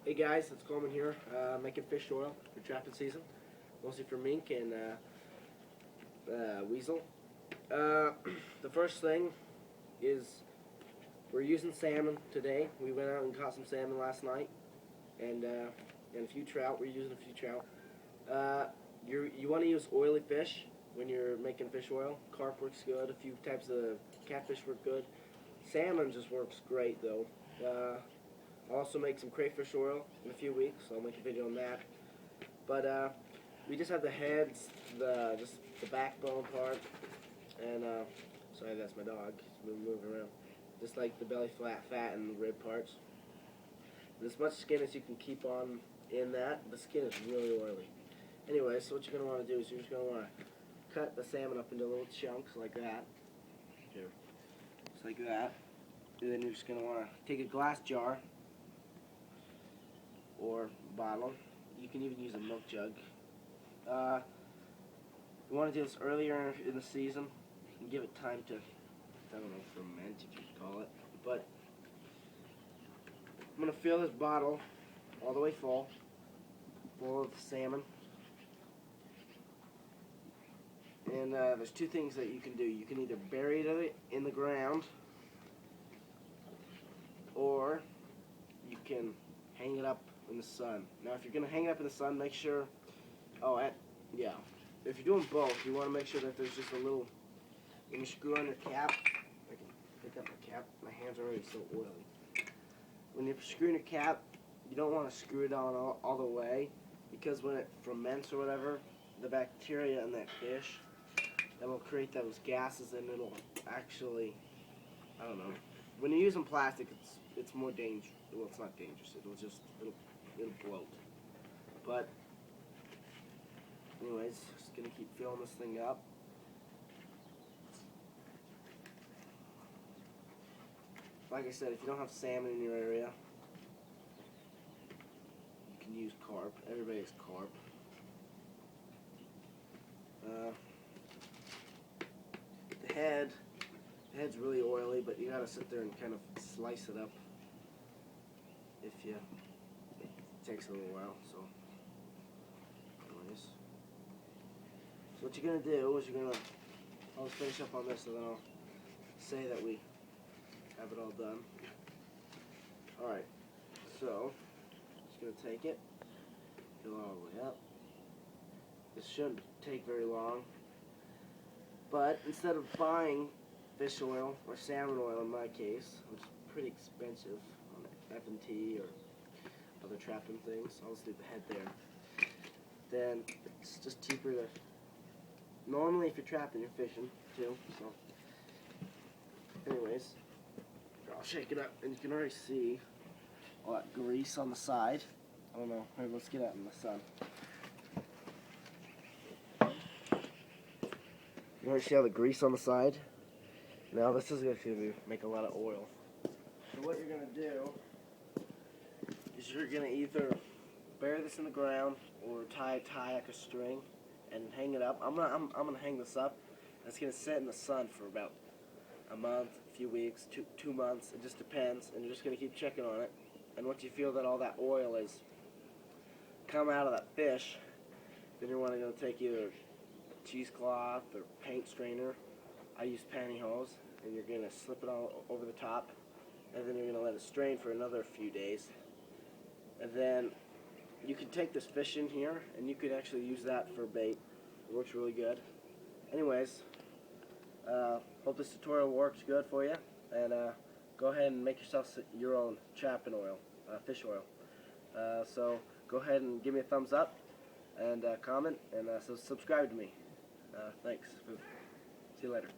Hey guys, it's Coleman here, making fish oil for trapping season, mostly for mink and weasel. The first thing is we're using salmon today. We went out and caught some salmon last night, and a few trout. We're using a few trout. You want to use oily fish when you're making fish oil. Carp works good. A few types of catfish work good. Salmon just works great though. I'll also make some crayfish oil in a few weeks, so I'll make a video on that. But we just have the heads, just the backbone part, and sorry, that's my dog. He's moving around. Just like the belly fat and the rib parts. And as much skin as you can keep on in that. The skin is really oily. Anyway, so what you're going to want to do is you're just going to want to cut the salmon up into little chunks like that. Here. Just like that. And then you're just going to want to take a glass jar or bottle. You can even use a milk jug. You want to do this earlier in the season and give it time to, I don't know, ferment if you call it. But I'm going to fill this bottle all the way full of salmon. And there's two things that you can do. You can either bury it in the ground, or you can hang it up in the sun. Now, if you're going to hang it up in the sun, make sure, if you're doing both, you want to make sure that there's just a little, when you screw on your cap, I can pick up my cap, my hands are already so oily. When you're screwing your cap, you don't want to screw it on all the way, because when it ferments or whatever, the bacteria in that fish, that will create those gases, and it'll actually, I don't know. When you're using plastic, it's more dangerous. Well, it's not dangerous. It'll bloat. But anyways, just gonna keep filling this thing up. Like I said, if you don't have salmon in your area, you can use carp. Everybody has carp. The head's really oily, but you gotta sit there and kind of slice it up. It takes a little while. So, anyways, so what you're gonna do is I'll finish up on this, and then I'll say that we have it all done. All right, so just gonna take it, fill all the way up. This shouldn't take very long. But instead of buying fish oil or salmon oil in my case, which is pretty expensive on F&T or other trapping things, I'll just leave the head there. Then it's just cheaper to, normally if you're trapping, you're fishing too. So anyways, I'll shake it up, and you can already see all that grease on the side. I don't know, here, let's get out in the sun. You already see all the grease on the side? Now this is going to make a lot of oil. So what you're going to do is you're going to either bury this in the ground or tie like a string and hang it up. I'm gonna hang this up, and it's going to sit in the sun for about a month, a few weeks, 2 months. It just depends, and you're just going to keep checking on it. And once you feel that all that oil is come out of that fish, then you're going to take either cheesecloth or paint strainer. I use pantyhose, and you're going to slip it all over the top, and then you're going to let it strain for another few days. And then you can take this fish in here, and you could actually use that for bait. It works really good. Anyways, hope this tutorial works good for you, and go ahead and make yourself your own trapping oil, fish oil. So go ahead and give me a thumbs up, and comment, and subscribe to me. Thanks. See you later.